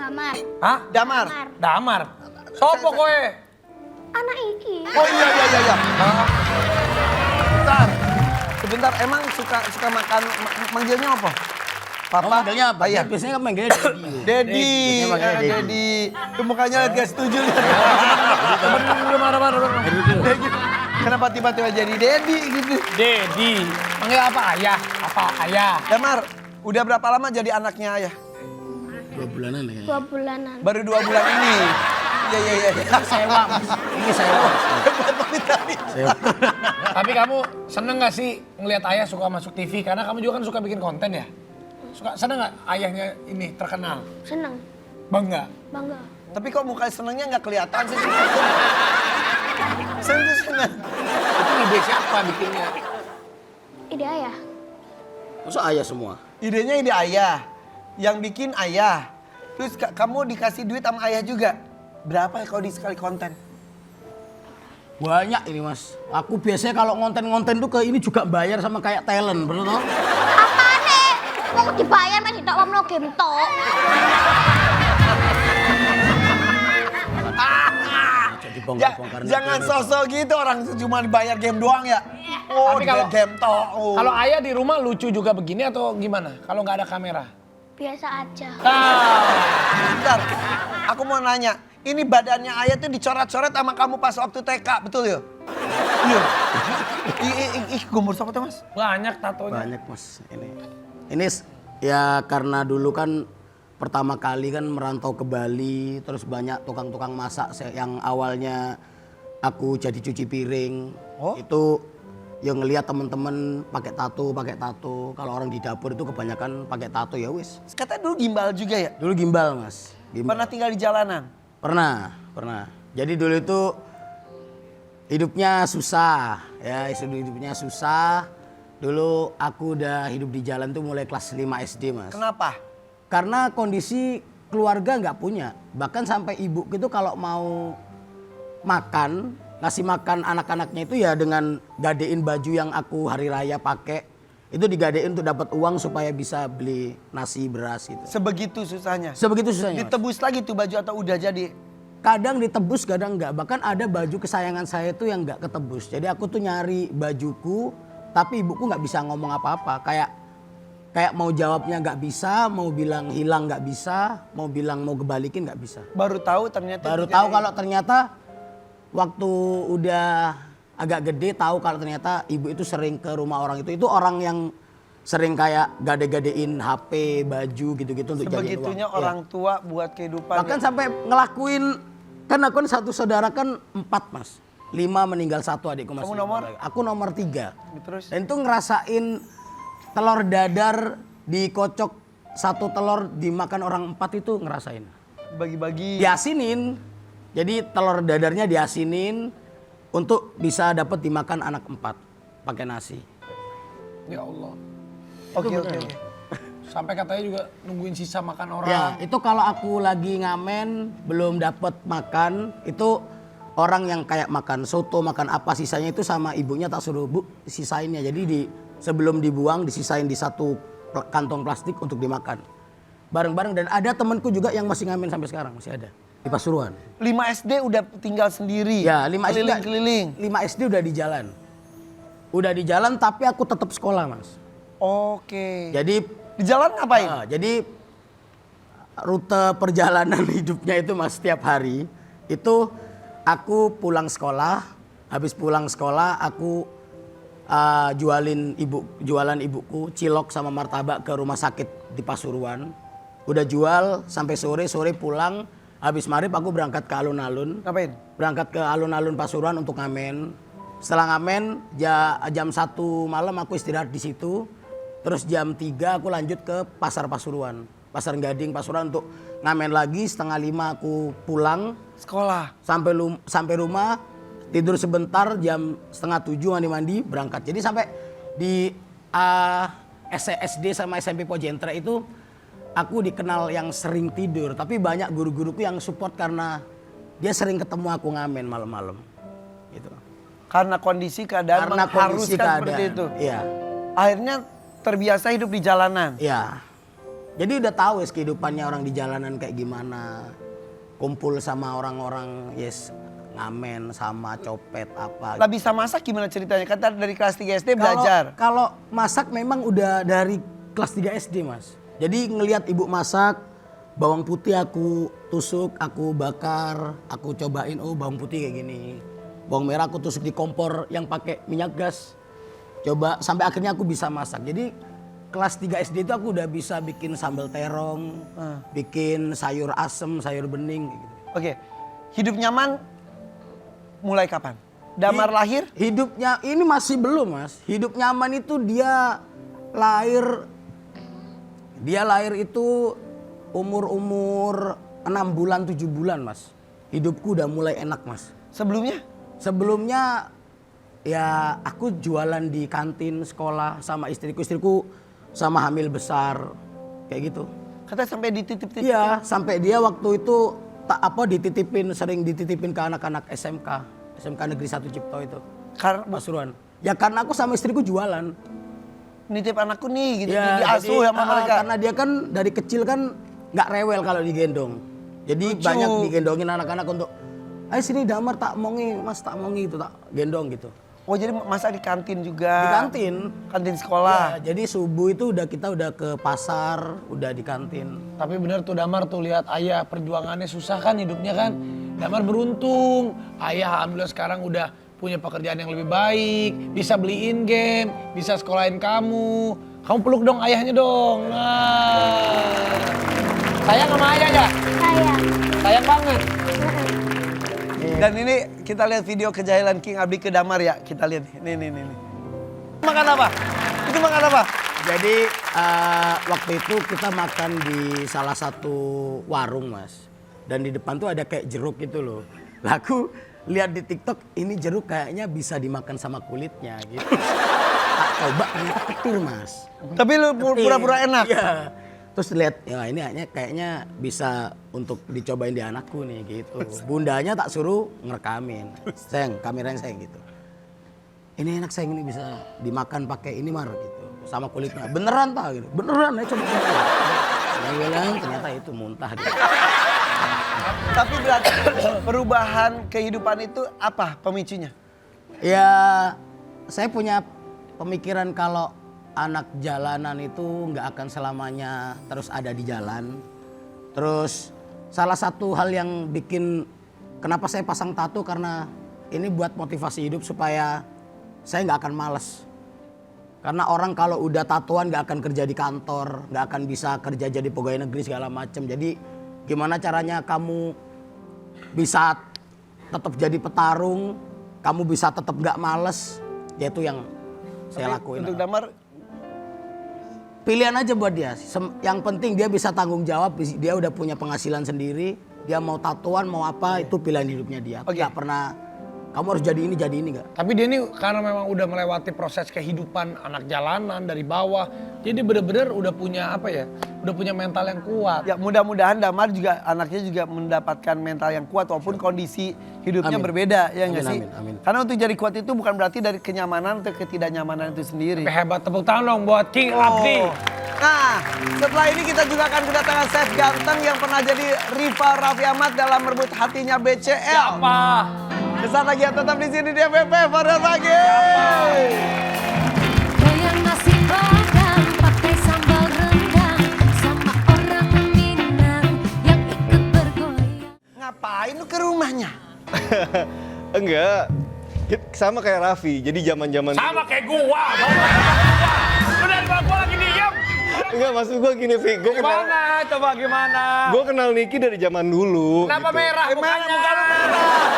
Damar. Hah? Damar. Damar. Sopo kowe? Anak iki. Oh iya. Sebentar, emang suka makan, manggilnya apa? Papa? Manggilnya apa? Ayah. Biasanya kan manggilnya Dedi. Dedi. Biasanya manggilnya Dedi. Dedi. Itu mukanya lihat gak setuju. Udah marah. Dedi. Kenapa tiba-tiba jadi Dedi gitu? Dedi. Panggil apa ayah? Apa ayah? Damar, udah berapa lama jadi anaknya ayah? 2 bulanan ya. 2 bulanan. Baru 2 bulan ini. Iya. Sewa, Mas. Ini sewa. Sewa. Tapi kamu seneng gak sih ngelihat ayah suka masuk TV? Karena kamu juga kan suka bikin konten ya? Seneng gak ayahnya ini terkenal? Seneng. Bangga? Bangga. Tapi kok muka senengnya nggak kelihatan sih? Seneng. Itu ide siapa bikinnya? Ide ayah. Masa ayah semua? Idenya ide ayah. Yang bikin ayah. Terus kamu dikasih duit sama ayah juga. Berapa ya kalau di sekali konten? Banyak ini Mas. Aku biasanya kalau ngonten-ngonten tuh ke ini juga bayar sama kayak talent, bener toh? Apaan nih? Mau dibayar masih tak mau game tok. Jadi bongkar-bongkar. Jangan sosok gitu, orang cuma dibayar game doang ya. Oh, Tapi kalau- game toh. Oh. Kalau ayah di rumah lucu juga begini atau gimana? Kalau nggak ada kamera? Biasa aja. Bentar, aku mau nanya. Ini badannya ayah tuh dicoret-coret sama kamu pas waktu TK, betul ya? Iya. Ih, gumur siapa tuh Mas? Banyak tatonya. Banyak Mas. Ini ya karena dulu kan pertama kali kan merantau ke Bali, terus banyak tukang-tukang masak yang awalnya aku jadi cuci piring. Oh? Itu yang ngelihat temen-temen pakai tato. Kalau orang di dapur itu kebanyakan pakai tato ya wis. Katanya dulu gimbal juga ya? Dulu gimbal Mas. Pernah tinggal di jalanan? Pernah. Jadi dulu itu hidupnya susah ya, hidupnya susah. Dulu aku udah hidup di jalan tuh mulai kelas 5 SD Mas. Kenapa? Karena kondisi keluarga nggak punya. Bahkan sampai ibu gitu kalau mau makan, ngasih makan anak-anaknya itu ya dengan gadein baju yang aku hari raya pakai. Itu digadein untuk dapat uang supaya bisa beli nasi, beras gitu. Sebegitu susahnya? Sebegitu susahnya Mas. Ditebus lagi tuh baju atau udah jadi? Kadang ditebus, kadang enggak. Bahkan ada baju kesayangan saya itu yang enggak ketebus. Jadi aku tuh nyari bajuku, tapi ibuku nggak bisa ngomong apa-apa. Kayak mau jawabnya nggak bisa, mau bilang hilang nggak bisa, mau bilang mau kebalikin nggak bisa. Baru tahu ternyata. Baru tahu kalau ternyata waktu udah agak gede tahu kalau ternyata ibu itu sering ke rumah orang itu. Itu orang yang sering kayak gade-gadein HP, baju gitu-gitu untuk jagain uang. Sebegitunya orang tua buat kehidupan. Bahkan sampai ngelakuin, kan aku kan satu saudara kan 4 Mas. 5 meninggal 1 adikku masih. Kamu nomor? Aku nomor 3. Terus? Dan itu ngerasain telur dadar dikocok 1 telur dimakan orang 4 itu ngerasain. Bagi-bagi. Diasinin. Jadi telur dadarnya diasinin untuk bisa dapat dimakan anak 4 pakai nasi. Ya Allah. Oke. Sampai katanya juga nungguin sisa makan orang. Ya, itu kalau aku lagi ngamen belum dapat makan, itu orang yang kayak makan soto, makan apa sisanya itu sama ibunya tak suruh, Bu, sisain ya. Jadi sebelum dibuang disisain di satu kantong plastik untuk dimakan. Bareng-bareng, dan ada temanku juga yang masih ngamen sampai sekarang, masih ada di Pasuruan. 5 SD udah tinggal sendiri. Ya, 5 SD keliling-keliling. 5 SD udah di jalan. Udah di jalan tapi aku tetap sekolah, Mas. Oke. Jadi Di jalan ngapain? jadi rute perjalanan hidupnya itu Mas setiap hari itu aku pulang sekolah, habis pulang sekolah aku jualan ibuku cilok sama martabak ke rumah sakit di Pasuruan. Udah jual sampai sore pulang, habis maghrib aku berangkat ke alun-alun. Ngapain? Berangkat ke alun-alun Pasuruan untuk ngamen. Setelah ngamen jam 1 malam aku istirahat di situ. Terus jam 3 aku lanjut ke pasar Pasuruan. Pasar Gading Pasuruan untuk ngamen lagi. 4:30 aku pulang. Sekolah. Sampai rumah tidur sebentar, jam 6:30 mandi-mandi berangkat. Jadi sampai di SD sama SMP Pojentra itu aku dikenal yang sering tidur. Tapi banyak guru-guruku yang support karena dia sering ketemu aku ngamen malam-malam. Gitu. Karena kondisi keadaan mengharuskan seperti itu. Iya. Akhirnya terbiasa hidup di jalanan. Iya. Jadi udah tahu ya kehidupannya orang di jalanan kayak gimana. Kumpul sama orang-orang ngamen sama copet apa. Lah bisa masak gimana ceritanya? Kata dari kelas 3 SD belajar. Kalau masak memang udah dari kelas 3 SD Mas. Jadi ngelihat ibu masak, bawang putih aku tusuk, aku bakar, aku cobain bawang putih kayak gini. Bawang merah aku tusuk di kompor yang pakai minyak gas. Coba sampai akhirnya aku bisa masak. Jadi kelas 3 SD itu aku udah bisa bikin sambal terong, bikin sayur asem, sayur bening gitu. Oke. Hidup nyaman mulai kapan? Damar lahir? Hidupnya ini masih belum Mas. Hidup nyaman itu dia lahir itu umur 6 bulan 7 bulan Mas. Hidupku udah mulai enak Mas. Sebelumnya? Sebelumnya ya aku jualan di kantin sekolah sama istriku sama hamil besar kayak gitu. Katanya sampai dititip-titip. Iya, sampai dia waktu itu sering dititipin ke anak-anak SMK Negeri 1 Cipto itu. Karena Pasuruan. Ya karena aku sama istriku jualan. nitip anakku nih gitu, Ya, diasuh jadi, sama mereka. Karena dia kan dari kecil kan nggak rewel kalau digendong. Jadi Lucu. banyak digendongin anak-anak untuk, ayo sini Damar tak mongi, Mas tak mongi itu tak gendong gitu. Oh jadi masa di kantin juga? Di kantin. Kantin sekolah? Ya, jadi subuh itu kita udah ke pasar, udah di kantin. Tapi bener tuh Damar tuh lihat ayah perjuangannya susah kan hidupnya kan. Damar beruntung, ayah alhamdulillah sekarang udah punya pekerjaan yang lebih baik, bisa beliin game, bisa sekolahin kamu. Kamu peluk dong ayahnya dong. Nah. Sayang sama ayah ya? Sayang. Sayang banget. Dan ini kita lihat video kejahilan King Abdi ke Damar ya. Kita lihat nih. Makan apa? Itu makan apa? Jadi waktu itu kita makan di salah satu warung Mas. Dan di depan tuh ada kayak jeruk gitu loh. Lah aku lihat di TikTok ini jeruk kayaknya bisa dimakan sama kulitnya gitu. Tak coba ternyata ketir Mas. Tapi lu pura-pura enak? Iya. Terus lihat ya ini kayaknya bisa untuk dicobain di anakku nih gitu. Bundanya tak suruh ngerekamin. Sayang, kameranya sayang gitu. Ini enak sayang, ini bisa dimakan pakai ini Mar gitu. Sama kulitnya. Beneran tak gitu. Beneran ya coba. Saya bilang ternyata itu muntah dia. Tapi berarti perubahan kehidupan itu apa pemicunya? Ya saya punya pemikiran kalau anak jalanan itu nggak akan selamanya terus ada di jalan. Terus salah satu hal yang bikin kenapa saya pasang tato karena ini buat motivasi hidup supaya saya nggak akan males. Karena orang kalau udah tatoan nggak akan kerja di kantor, nggak akan bisa kerja jadi pegawai negeri segala macam. Jadi gimana caranya kamu bisa tetap jadi petarung, kamu bisa tetap nggak males, yaitu yang saya lakuin. Untuk Damar, pilihan aja buat dia. Yang penting dia bisa tanggung jawab, dia udah punya penghasilan sendiri, dia mau tatoan mau apa itu pilihan hidupnya dia. Nggak pernah kamu harus jadi ini nggak. Tapi dia ini karena memang udah melewati proses kehidupan anak jalanan dari bawah. Jadi bener-bener udah punya apa ya? Udah punya mental yang kuat. ya mudah-mudahan Damar juga anaknya juga mendapatkan mental yang kuat walaupun kondisi hidupnya Amin. berbeda ya nggak sih? Amin. Karena untuk jadi kuat itu bukan berarti dari kenyamanan atau ketidaknyamanan itu sendiri. Tapi hebat, tepuk tangan dong buat King Abdi. Nah, setelah ini kita juga akan kedatangan chef ganteng yang pernah jadi rival Raffi Ahmad dalam merebut hatinya BCL. Apa? Kesan lagi ya, tetap di sini di FVP pada pagi. Goyang nasi padang pakai sambal rendang sama orang Minang yang ikut bergoyang. Ngapain lu ke rumahnya? Enggak. Sama kayak Raffi. Jadi zaman-zaman Sama kayak gua. Udah gua lagi diem. Enggak, maksud gua gini, Vi. Gimana? Coba gimana? Gua kenal Niki dari zaman dulu. Kenapa gitu. merah Mana mukanya? muka lu merah?